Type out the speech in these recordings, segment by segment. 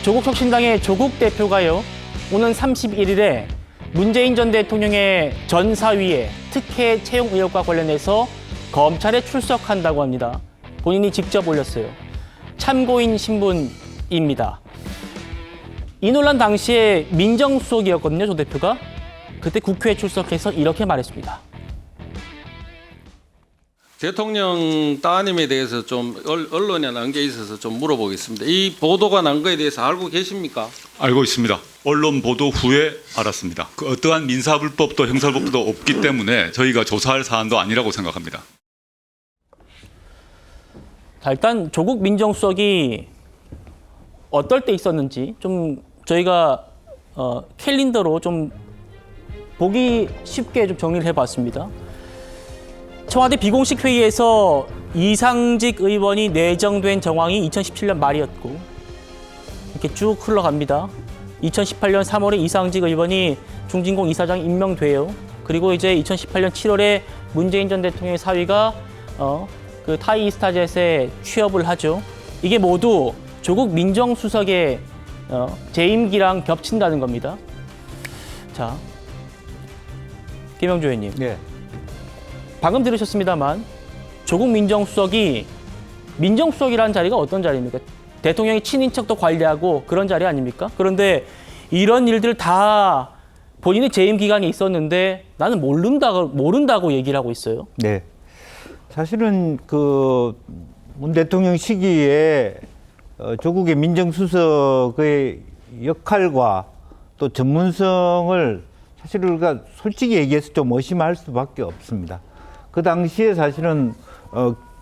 조국혁신당의 조국 대표가요, 오는 31일에 문재인 전 대통령의 전사위의 특혜 채용 의혹과 관련해서 검찰에 출석한다고 합니다. 본인이 직접 올렸어요. 참고인 신분입니다. 이 논란 당시에 민정수석이었거든요, 조 대표가. 그때 국회에 출석해서 이렇게 말했습니다. 대통령 따님에 대해서 좀 언론에 나온 게 있어서 좀 물어보겠습니다. 이 보도가 난 거에 대해서 알고 계십니까? 알고 있습니다. 언론 보도 후에 알았습니다. 그 어떠한 민사불법도 형사불법도 없기 때문에 저희가 조사할 사안도 아니라고 생각합니다. 자, 일단 조국 민정수석이 어떨 때 있었는지 좀 저희가 캘린더로 좀 보기 쉽게 좀 정리를 해봤습니다. 청와대 비공식 회의에서 이상직 의원이 내정된 정황이 2017년 말이었고 이렇게 쭉 흘러갑니다. 2018년 3월에 이상직 의원이 중진공 이사장 임명돼요. 그리고 이제 2018년 7월에 문재인 전 대통령의 사위가 그 타이스타젯에 취업을 하죠. 이게 모두 조국 민정수석의 재임기랑 겹친다는 겁니다. 자, 김영주 의원님. 네. 방금 들으셨습니다만 조국 민정수석이 민정수석이라는 자리가 어떤 자리입니까? 대통령의 친인척도 관리하고 그런 자리 아닙니까? 그런데 이런 일들 다 본인의 재임 기간이 있었는데 나는 모른다고 얘기를 하고 있어요. 네. 사실은 그 문 대통령 시기에 조국의 민정수석의 역할과 또 전문성을 사실 우리가 솔직히 얘기해서 좀 의심할 수밖에 없습니다. 그 당시에 사실은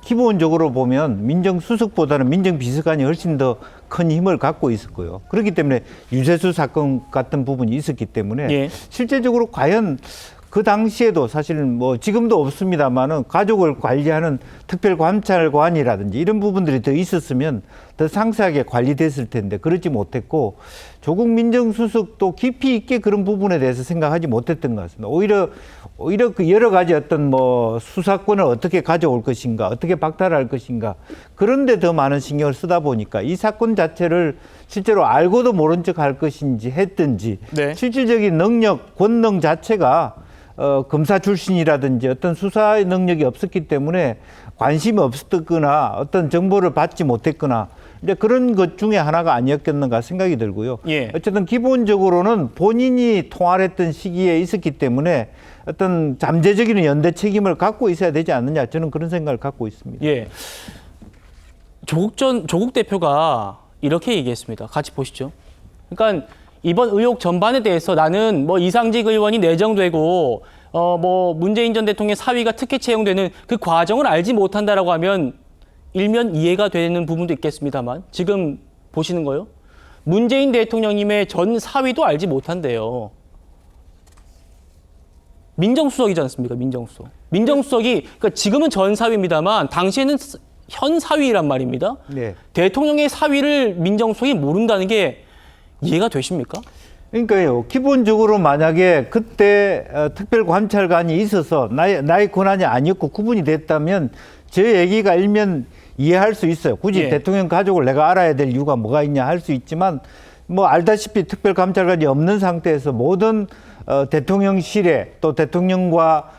기본적으로 보면 민정수석보다는 민정비서관이 훨씬 더 큰 힘을 갖고 있었고요. 그렇기 때문에 유세수 사건 같은 부분이 있었기 때문에 예. 실제적으로 과연 그 당시에도 사실은 뭐 지금도 없습니다만은 가족을 관리하는 특별감찰관이라든지 이런 부분들이 더 있었으면 더 상세하게 관리됐을 텐데 그러지 못했고 조국 민정수석도 깊이 있게 그런 부분에 대해서 생각하지 못했던 것 같습니다. 오히려 그 여러 가지 어떤 뭐 수사권을 어떻게 가져올 것인가, 어떻게 박탈할 것인가 그런데 더 많은 신경을 쓰다 보니까 이 사건 자체를 실제로 알고도 모른 척 할 것인지 했든지 네. 실질적인 능력, 권능 자체가 검사 출신이라든지 어떤 수사의 능력이 없었기 때문에 관심이 없었거나 어떤 정보를 받지 못했거나 이제 그런 것 중에 하나가 아니었겠는가 생각이 들고요. 예. 어쨌든 기본적으로는 본인이 통할했던 시기에 있었기 때문에 어떤 잠재적인 연대 책임을 갖고 있어야 되지 않느냐 저는 그런 생각을 갖고 있습니다. 예. 조국 대표가 이렇게 얘기했습니다. 같이 보시죠. 그러니까 이번 의혹 전반에 대해서 나는 뭐 이상직 의원이 내정되고 뭐 문재인 전 대통령의 사위가 특혜 채용되는 그 과정을 알지 못한다라고 하면 일면 이해가 되는 부분도 있겠습니다만 지금 보시는 거요. 문재인 대통령님의 전 사위도 알지 못한대요. 민정수석이지 않습니까? 민정수석. 민정수석이 그러니까 지금은 전 사위입니다만 당시에는 현 사위란 말입니다. 네. 대통령의 사위를 민정수석이 모른다는 게 이해가 되십니까? 그러니까요. 기본적으로 만약에 그때 특별감찰관이 있어서 나의 권한이 아니었고 구분이 됐다면 저 얘기가 일면 이해할 수 있어요. 굳이 예. 대통령 가족을 내가 알아야 될 이유가 뭐가 있냐 할 수 있지만 뭐 알다시피 특별감찰관이 없는 상태에서 모든 대통령실에 또 대통령과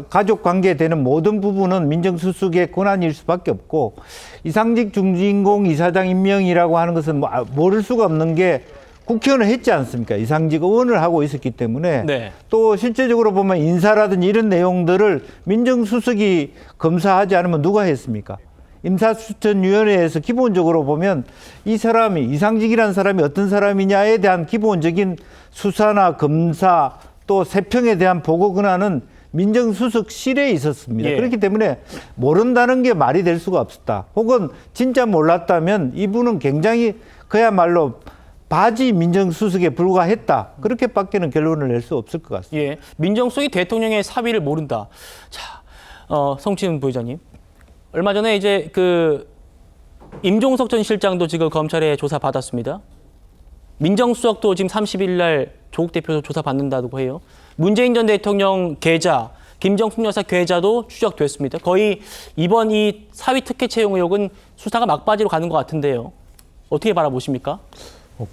가족 관계에 되는 모든 부분은 민정수석의 권한일 수밖에 없고 이상직 중진공 이사장 임명이라고 하는 것은 모를 수가 없는 게 국회의원을 했지 않습니까? 이상직 의원을 하고 있었기 때문에 네. 또 실제적으로 보면 인사라든지 이런 내용들을 민정수석이 검사하지 않으면 누가 했습니까? 임사추천위원회에서 기본적으로 보면 이 사람이 이상직이라는 사람이 어떤 사람이냐에 대한 기본적인 수사나 검사 또 세평에 대한 보고 권한은 민정수석실에 있었습니다. 예. 그렇기 때문에 모른다는 게 말이 될 수가 없었다. 혹은 진짜 몰랐다면 이분은 굉장히 그야말로 바지 민정수석에 불과했다. 그렇게밖에는 결론을 낼 수 없을 것 같습니다. 예. 민정수석이 대통령의 사위를 모른다. 자, 성치훈 부회장님. 얼마 전에 이제 그 임종석 전 실장도 지금 검찰에 조사 받았습니다. 민정수석도 지금 30일 날 조국 대표 조사 받는다고 해요. 문재인 전 대통령 계좌, 김정숙 여사 계좌도 추적됐습니다. 거의 이번 이 사위 특혜 채용 의혹은 수사가 막바지로 가는 것 같은데요. 어떻게 바라보십니까?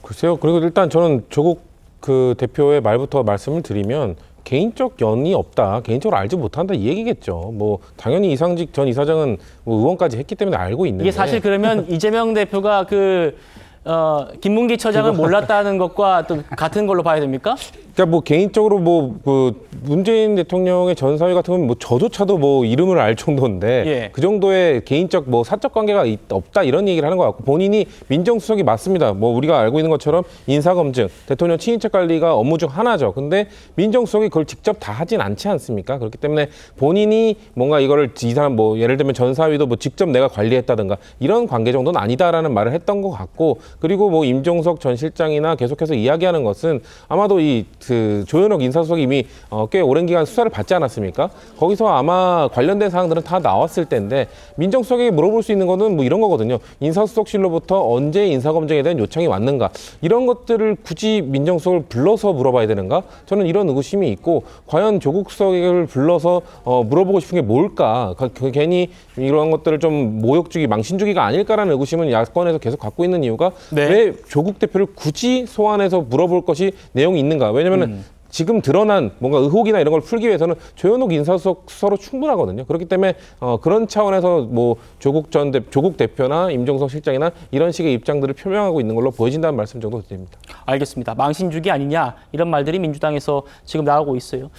글쎄요. 그리고 일단 저는 조국 그 대표의 말부터 말씀을 드리면 개인적 연이 없다, 개인적으로 알지 못한다 이 얘기겠죠. 뭐 당연히 이상직 전 이사장은 뭐 의원까지 했기 때문에 알고 있는데 이게 사실 그러면 이재명 대표가 김문기 처장을 몰랐다는 것과 또 같은 걸로 봐야 됩니까? 그러니까 뭐 개인적으로 그 문재인 대통령의 전 사위 같은 경우는 뭐 저조차도 뭐 이름을 알 정도인데 예. 그 정도의 개인적 뭐 사적 관계가 없다 이런 얘기를 하는 것 같고 본인이 민정수석이 맞습니다. 뭐 우리가 알고 있는 것처럼 인사검증, 대통령 친인척 관리가 업무 중 하나죠. 근데 민정수석이 그걸 직접 다 하진 않지 않습니까? 그렇기 때문에 본인이 뭔가 이거를 이 사람 뭐 예를 들면 전 사위도 뭐 직접 내가 관리했다든가 이런 관계 정도는 아니다라는 말을 했던 것 같고 그리고 뭐 임종석 전 실장이나 계속해서 이야기하는 것은 아마도 그 조현옥 인사수석이 이미 꽤 오랜 기간 수사를 받지 않았습니까? 거기서 아마 관련된 사항들은 다 나왔을 텐데 민정수석에게 물어볼 수 있는 거는 뭐 이런 거거든요. 인사수석실로부터 언제 인사검증에 대한 요청이 왔는가 이런 것들을 굳이 민정수석을 불러서 물어봐야 되는가? 저는 이런 의구심이 있고 과연 조국 수석을 불러서 물어보고 싶은 게 뭘까? 괜히 이런 것들을 좀 모욕주기, 망신주기가 아닐까라는 의구심은 야권에서 계속 갖고 있는 이유가 네. 왜 조국 대표를 굳이 소환해서 물어볼 것이 내용이 있는가? 왜냐하면 지금 드러난 뭔가 의혹이나 이런 걸 풀기 위해서는 조현옥 인사수석 수사로 충분하거든요. 그렇기 때문에 그런 차원에서 뭐 조국 대표나 임종석 실장이나 이런 식의 입장들을 표명하고 있는 걸로 보여진다는 말씀 정도 드립니다. 알겠습니다. 망신주기 아니냐 이런 말들이 민주당에서 지금 나오고 있어요.